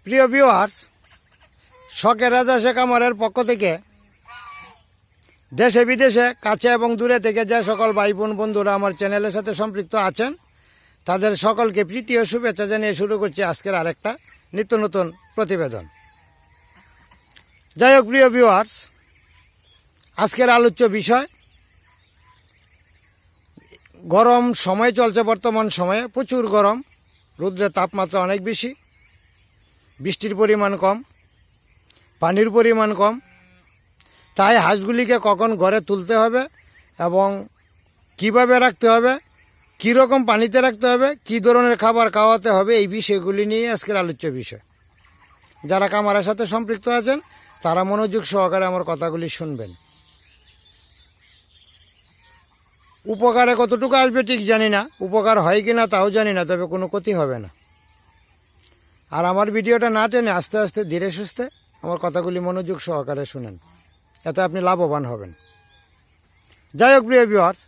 প্রিয় ভিউয়ার্স, শখের রাজা শেখ আমরের পক্ষ থেকে দেশে বিদেশে কাছে এবং দূরে থেকে যে সকল ভাই বোন বন্ধুরা আমার চ্যানেলের সাথে সম্পৃক্ত আছেন তাদের সকলকে প্রীতি ও শুভেচ্ছা জানিয়ে শুরু করছি আজকের আরেকটা নিত্য নতুন প্রতিবেদন। যাই হোক প্রিয় ভিউয়ার্স, আজকের আলোচ্য বিষয় গরম সময় চলছে। বর্তমান সময়ে প্রচুর গরম, রৌদ্রের তাপমাত্রা অনেক বেশি, বৃষ্টির পরিমাণ কম, পানির পরিমাণ কম। তাই হাঁসগুলিকে কখন ঘরে তুলতে হবে এবং কিভাবে রাখতে হবে, কী রকম পানিতে রাখতে হবে, কী ধরনের খাবার খাওয়াতে হবে, এই বিষয়গুলি নিয়ে আজকের আলোচ্য বিষয়। যারা খামারের সাথে সম্পৃক্ত আছেন তারা মনোযোগ সহকারে আমার কথাগুলি শুনবেন। উপকারে কতটুকু আসবে ঠিক জানি না, উপকার হয় কি না তাও জানি না, তবে কোনো ক্ষতি হবে না। আর আমার ভিডিওটা না টেনে আস্তে আস্তে ধীরে সুস্থে আমার কথাগুলি মনোযোগ সহকারে শুনেন, এতে আপনি লাভবান হবেন। যাই হোক প্রিয় ভিউয়ার্স,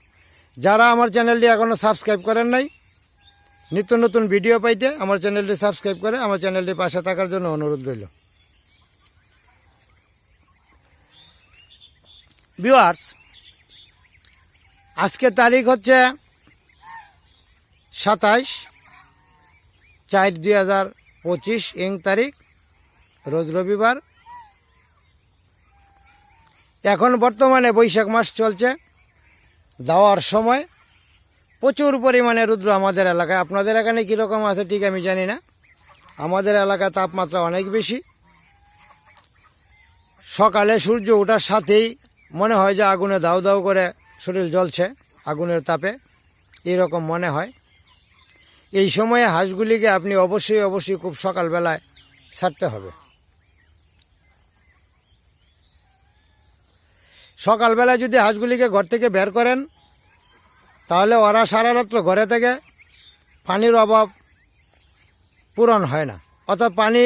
যারা আমার চ্যানেলটি এখনও সাবস্ক্রাইব করেন নাই, নিত্য নতুন ভিডিও পাইতে আমার চ্যানেলটি সাবস্ক্রাইব করে আমার চ্যানেলটি পাশে থাকার জন্য অনুরোধ রইল। ভিউয়ার্স, আজকের তারিখ হচ্ছে 27/4/2025 ইং তারিখ, রোজ রবিবার। এখন বর্তমানে বৈশাখ মাস চলছে, যাওয়ার সময়। প্রচুর পরিমাণে রৌদ্র আমাদের এলাকায়। আপনাদের এখানে কীরকম আছে ঠিক আমি জানি না। আমাদের এলাকায় তাপমাত্রা অনেক বেশি। সকালে সূর্য ওঠার সাথেই মনে হয় যে আগুনে দাউ দাউ করে শরীর জ্বলছে আগুনের তাপে, এইরকম মনে হয়। এই সময়ে হাঁসগুলিকে আপনি অবশ্যই খুব সকালবেলায় ছাড়তে হবে। সকালবেলায় যদি হাঁসগুলিকে ঘর থেকে বের করেন তাহলে ওরা সারা রাত্র ঘরে থেকে পানির অভাব পূরণ হয় না, অর্থাৎ পানি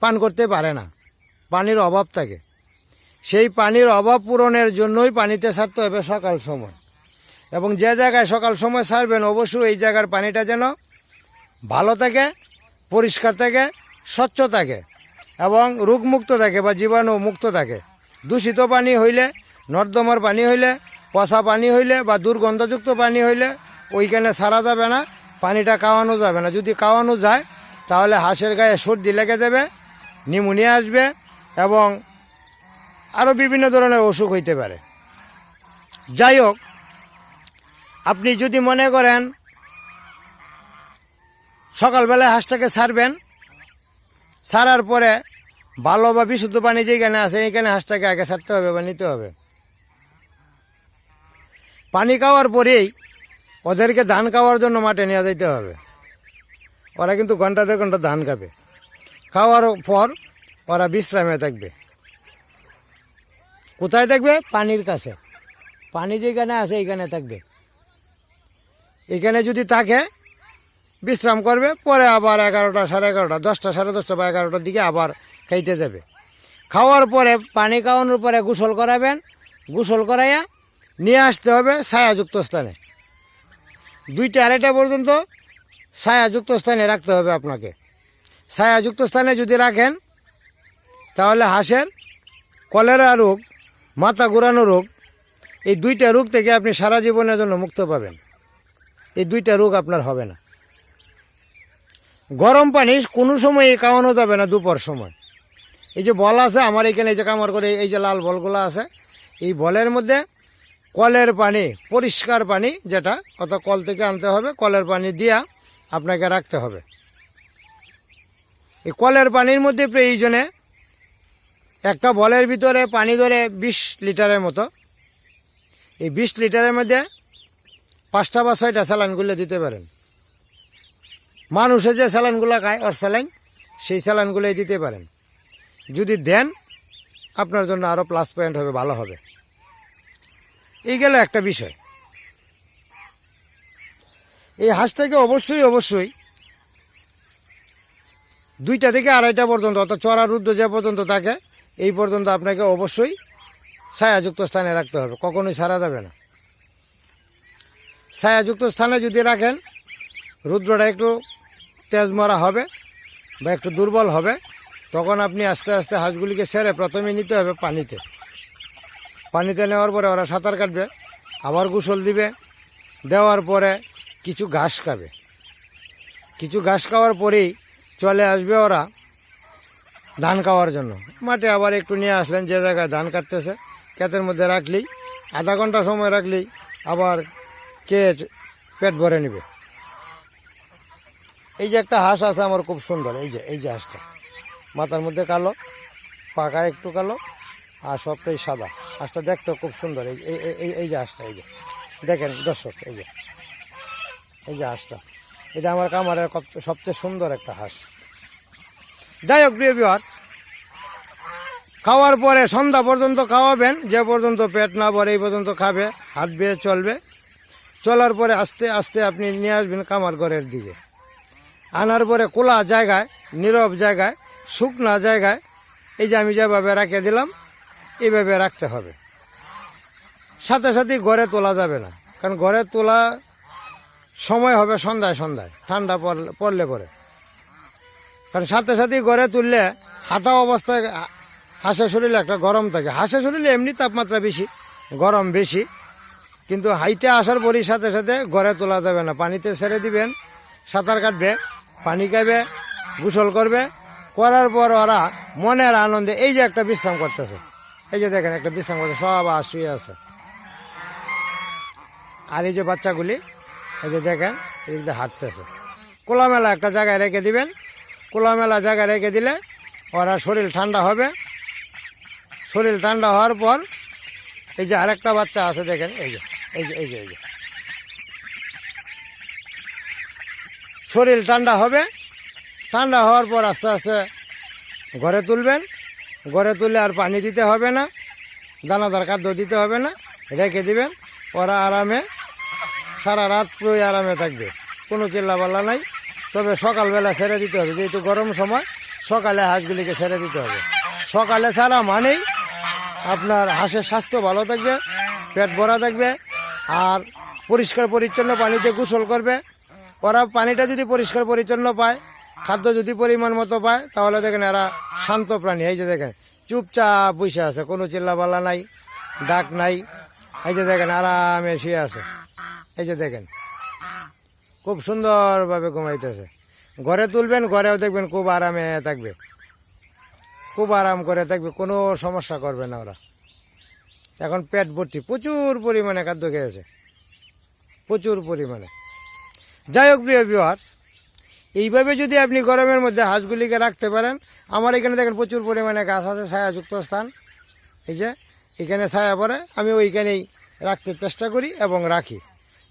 পান করতে পারে না, পানির অভাব থাকে। সেই পানির অভাব পূরণের জন্যই পানিতে ছাড়তে হবে সকাল সময়। এবং যে জায়গায় সকাল সময় ছাড়বেন অবশ্যই এই জায়গার পানিটা যেন ভালো থাকে, পরিষ্কার থাকে, স্বচ্ছ থাকে এবং রোগমুক্ত থাকে বা জীবাণু মুক্ত থাকে। দূষিত পানি হইলে, নর্দমার পানি হইলে, পচা পানি হইলে বা দুর্গন্ধযুক্ত পানি হইলে ওইখানে ছাড়া যাবে না, পানিটা খাওয়ানো যাবে না। যদি খাওয়ানো যায় তাহলে হাঁসের গায়ে সর্দি লেগে যাবে, নিউমোনিয়া আসবে এবং আরও বিভিন্ন ধরনের অসুখ হইতে পারে। যাই হোক, আপনি যদি মনে করেন সকালবেলায় হাঁসটাকে ছাড়বেন, ছাড়ার পরে ভালো বা বিশুদ্ধ পানি যেখানে আছে এইখানে হাঁসটাকে আগে ছাড়তে হবে বা নিতে হবে। পানি খাওয়ার পরেই ওদেরকে ধান খাওয়ার জন্য মাঠে নিয়ে যেতে হবে। ওরা কিন্তু ঘন্টা দেড় ঘন্টা ধান খাবে। খাওয়ার পর ওরা বিশ্রামে থাকবে। কোথায় থাকবে? পানির কাছে। পানি যেখানে আছে এইখানে থাকবে। এখানে যদি থাকে বিশ্রাম করবে, পরে আবার 11টা, 11:30, 10টা, 10:30 বা 11টার দিকে আবার খাইতে যাবে। খাওয়ার পরে পানি খাওয়ানোর পরে গোসল করাবেন, গোসল করাইয়া নিয়ে আসতে হবে ছায়াযুক্ত স্থানে। 2টা 2:30 পর্যন্ত ছায়াযুক্ত স্থানে রাখতে হবে আপনাকে। ছায়াযুক্ত স্থানে যদি রাখেন তাহলে হাঁসের কলেরা রোগ, মাথা ঘোরানো রোগ, এই 2টা রোগ থেকে আপনি সারা জীবনের জন্য মুক্ত পাবেন। এই 2টা রোগ আপনার হবে না। গরম পানি কোনো সময় খাওয়ানো যাবে না দুপুর সময়। এই যে বল আছে আমার এখানে, এই যে কামার করে এই যে লাল বলগুলো আছে, এই বলের মধ্যে কলের পানি, পরিষ্কার পানি যেটা, অর্থাৎ কল থেকে আনতে হবে, কলের পানি দিয়া আপনাকে রাখতে হবে। এই কলের পানির মধ্যে প্রয়োজনে একটা বলের ভিতরে পানি ধরে 20 লিটারের মতো, এই 20 লিটারের মধ্যে 5টা বা 6টা স্যালাইনগুলো দিতে পারেন। মানুষে যে স্যালাইনগুলো খায় ওর স্যালাইন, সেই স্যালাইনগুলোই দিতে পারেন। যদি দেন আপনার জন্য আরও প্লাস পয়েন্ট হবে, ভালো হবে। এই গেল একটা বিষয়। এই হাঁসটাকে অবশ্যই 2টা থেকে 2:30 পর্যন্ত, অর্থাৎ চড়া রৌদ্র যে পর্যন্ত থাকে এই পর্যন্ত আপনাকে অবশ্যই ছায়াযুক্ত স্থানে রাখতে হবে, কখনোই ছাড়া যাবে না। ছায়াযুক্ত স্থানে যদি রাখেন রৌদ্রটা একটু তেজ মরা হবে বা একটু দুর্বল হবে, তখন আপনি আস্তে আস্তে হাঁসগুলিকে ছেড়ে প্রথমে নিতে হবে পানিতে। পানিতে নেওয়ার পরে ওরা সাঁতার কাটবে, আবার গোসল দিবে, দেওয়ার পরে কিছু ঘাস খাবে। কিছু ঘাস খাওয়ার পরেই চলে আসবে ওরা ধান খাওয়ার জন্য। মাঠে আবার একটু নিয়ে আসলেন, যে জায়গায় ধান কাটতেছে ক্ষেতের মধ্যে রাখলেই, আধা ঘন্টা সময় রাখলেই আবার কে পেট ভরে নেবে। এই যে একটা হাঁস আছে আমার খুব সুন্দর, এই যে হাঁসটা, মাথার মধ্যে কালো, পাকা একটু কালো, আর সবটাই সাদা। হাঁসটা দেখতেও খুব সুন্দর। এই যে হাঁসটা, এই যে দেখেন দর্শক, এই যে হাঁসটা, এটা আমার খামারের সবচেয়ে সুন্দর একটা হাঁস। যাই হোক প্রিয় ভিউয়ার্স, খাওয়ার পরে সন্ধ্যা পর্যন্ত খাওয়াবেন, যে পর্যন্ত পেট না ভরে এই পর্যন্ত খাবে, হাঁটবে, চলবে। চলার পরে আস্তে আস্তে আপনি নিয়ে আসবেন খামার ঘরের দিকে। আনার পরে খোলা জায়গায়, নীরব জায়গায়, শুকনা জায়গায়, এই যে আমি যেভাবে রেখে দিলাম এইভাবে রাখতে হবে। সাথে সাথে ঘরে তোলা যাবে না, কারণ ঘরে তোলা সময় হবে সন্ধ্যায় ঠান্ডা পড়লে পরে। কারণ সাথে সাথে ঘরে তুললে হাঁটা অবস্থায় হাঁসের শরীরে একটা গরম থাকে। হাঁসের শরীরে এমনি তাপমাত্রা বেশি, গরম বেশি, কিন্তু হাইটে আসার পরই সাথে সাথে ঘরে তোলা যাবে না। পানিতে ছেড়ে দিবেন, সাঁতার কাটবে, পানি খাবে, গোসল করবে। করার পর ওরা মনের আনন্দে এই যে একটা বিশ্রাম করতেছে, এই যে দেখেন একটা বিশ্রাম করতে সব শুয়ে আছে। আর এই যে বাচ্চাগুলি, এই যে দেখেন এদিক দিয়ে হাঁটতেছে। খোলামেলা একটা জায়গায় রেখে দিবেন। খোলামেলা জায়গায় রেখে দিলে ওরা শরীর ঠান্ডা হবে। শরীর ঠান্ডা হওয়ার পর এই যে আরেকটা বাচ্চা আছে দেখেন, এই যে শরীর ঠান্ডা হবে। ঠান্ডা হওয়ার পর আস্তে আস্তে ঘরে তুলবেন। ঘরে তুললে আর পানি দিতে হবে না, দানাদার খাদ্য দিতে হবে না, রেখে দিবেন। ওরা আরামে সারা রাত পুরোই আরামে থাকবে, কোনো চিল্লাপাল্লা নাই। তবে সকালবেলা ছেড়ে দিতে হবে, যেহেতু গরম সময়, সকালে হাঁসগুলিকে ছেড়ে দিতে হবে। সকালে ছাড়া মানেই আপনার হাঁসের স্বাস্থ্য ভালো থাকবে, পেট ভরা থাকবে, আর পরিষ্কার পরিচ্ছন্ন পানিতে গোসল করবে। ওরা পানিটা যদি পরিষ্কার পরিচ্ছন্ন পায়, খাদ্য যদি পরিমাণ মতো পায়, তাহলে দেখেন এরা শান্ত প্রাণী। এই যে দেখেন চুপচাপ বসে আছে, কোনো চিল্লাপাল্লা নাই, ডাক নাই। এই যে দেখেন আরামে শুয়ে আছে, এই যে দেখেন খুব সুন্দরভাবে ঘুমাইতেছে। ঘরে তুলবেন, ঘরেও দেখবেন খুব আরামে থাকবে, খুব আরাম করে থাকবে, কোনো সমস্যা করবে না ওরা। এখন পেট ভর্তি, প্রচুর পরিমাণে খাদ্য খেয়েছে, প্রচুর পরিমাণে। যাই হোক প্রিয় ভিউয়ার্স, এইভাবে যদি আপনি গরমের মধ্যে হাঁসগুলিকে রাখতে পারেন। আমার এখানে দেখেন প্রচুর পরিমাণে গাছ আছে, ছায়াযুক্ত স্থান, এই যে এখানে ছায়া পড়ে, আমি ওইখানেই রাখতে চেষ্টা করি এবং রাখি,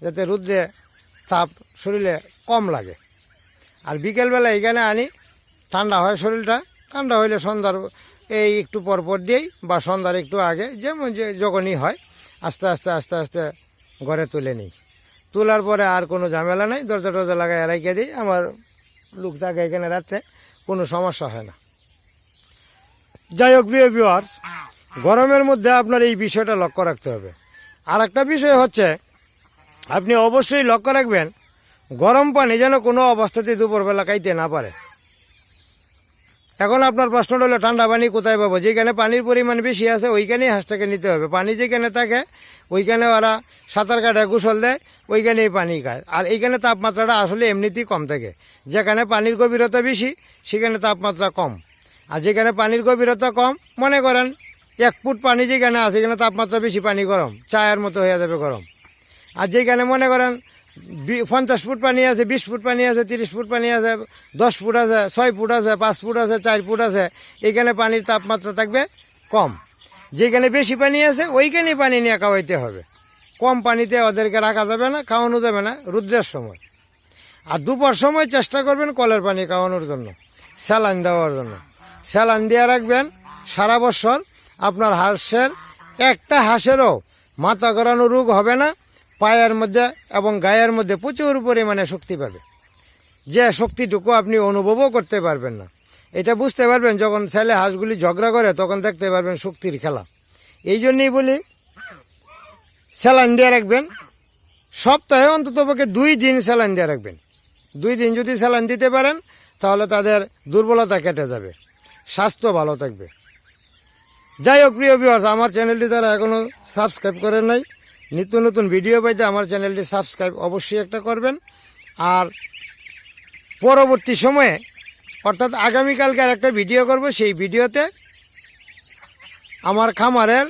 যাতে রোদ্রে তাপ শরীরে কম লাগে। আর বিকেলবেলা এখানে আনি, ঠান্ডা হয় শরীরটা। ঠান্ডা হইলে সন্ধ্যার এই একটু পরপর দিয়েই বা সন্ধ্যার একটু আগে, যেমন যখনই হয়, আস্তে আস্তে আস্তে আস্তে ঘরে তুলে নিই। তোলার পরে আর কোনো ঝামেলা নেই, দরজা টরজা লাগাই রেখে দিই। আমার লোক থাকে এখানে রাখতে, কোনো সমস্যা হয় না। যাই হোক প্রিয় ভিউয়ার্স, গরমের মধ্যে আপনার এই বিষয়টা লক্ষ্য রাখতে হবে। আর একটা বিষয় হচ্ছে, আপনি অবশ্যই লক্ষ্য রাখবেন গরম পানি যেন কোনো অবস্থাতেই দুপুরবেলা খাইতে না পারে। এখন আপনার প্রশ্নটা হলো ঠান্ডা পানি কোথায় পাবো? যেখানে পানির পরিমাণ বেশি আছে ওইখানেই হাঁসটাকে নিতে হবে। পানি যেখানে থাকে ওইখানে ওরা সাঁতার কাটে, গোসল দেয়, ওইখানেই পানি খায়। আর এইখানে তাপমাত্রাটা আসলে এমনিতেই কম থাকে। যেখানে পানির গভীরতা বেশি সেখানে তাপমাত্রা কম। আর যেখানে পানির গভীরতা কম, মনে করেন 1 ফুট পানি যেখানে আছে সেখানে তাপমাত্রা বেশি, পানি গরম, চায়ের মতো হয়ে যাবে গরম। আর যেখানে মনে করেন 50 ফুট পানি আছে, 20 ফুট পানি আছে, 30 ফুট পানি আছে, 10 ফুট আছে, 6 ফুট আছে, 5 ফুট আছে, 4 ফুট আছে, এইখানে পানির তাপমাত্রা থাকবে কম। যেখানে বেশি পানি আছে ওইখানেই পানি নিয়ে খাওয়াইতে হবে। কম পানিতে ওদেরকে রাখা যাবে না, খাওয়ানো যাবে না রৌদ্রের সময়। আর দুপুর সময় চেষ্টা করবেন কলের পানি খাওয়ানোর জন্য, স্যালাইন দেওয়ার জন্য। স্যালাইন দিয়ে রাখবেন সারা বছর। আপনার হাঁসের একটা হাঁসেরও মাথা ঘোরানো রোগ হবে না। পায়ের মধ্যে এবং গায়ের মধ্যে প্রচুর পরিমাণে শক্তি পাবে, যে শক্তিটুকু আপনি অনুভবও করতে পারবেন না। এটা বুঝতে পারবেন যখন ছেলে হাঁসগুলি ঝগড়া করে, তখন দেখতে পারবেন শক্তির খেলা। এই জন্যই বলি স্যালাইন দিয়ে রাখবেন। সপ্তাহে অন্তত পক্ষে 2 দিন স্যালাইন দিয়ে রাখবেন। 2 দিন যদি স্যালাইন দিতে পারেন তাহলে তাদের দুর্বলতা কেটে যাবে। স্বাস্থ্য ভালো থাকবে। যাই হোক প্রিয় ভিউয়ার্স, আমার চ্যানেলটি যারা এখনও সাবস্ক্রাইব করেন নাই, নিত্য নতুন ভিডিও পাইতে আমার চ্যানেলটি সাবস্ক্রাইব অবশ্যই একটা করবেন। আর পরবর্তী সময়ে অর্থাৎ আগামীকালকার একটা ভিডিও করব, সেই ভিডিওতে আমার খামারের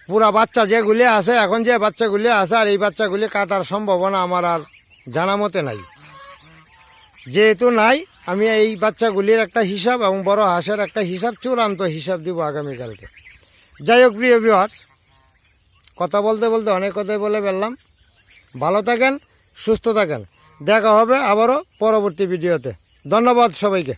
পুরা বাচ্চা যেগুলি আছে, এখন যে বাচ্চাগুলি আছে, আর এই বাচ্চাগুলি কাটার সম্ভাবনা আমার আর জানা মতে নাই। যেহেতু নাই, আমি এই বাচ্চাগুলির একটা হিসাব এবং বড় হাঁসের একটা হিসাব, চূড়ান্ত হিসাব দিব আগামীকালকে। যাই হোক প্রিয় ভিউয়ার্স, কথা বলতে বলতে অনেক কথাই বলে ফেললাম। ভালো থাকেন, সুস্থ থাকেন, দেখা হবে আবারও পরবর্তী ভিডিওতে। ধন্যবাদ সবাইকে।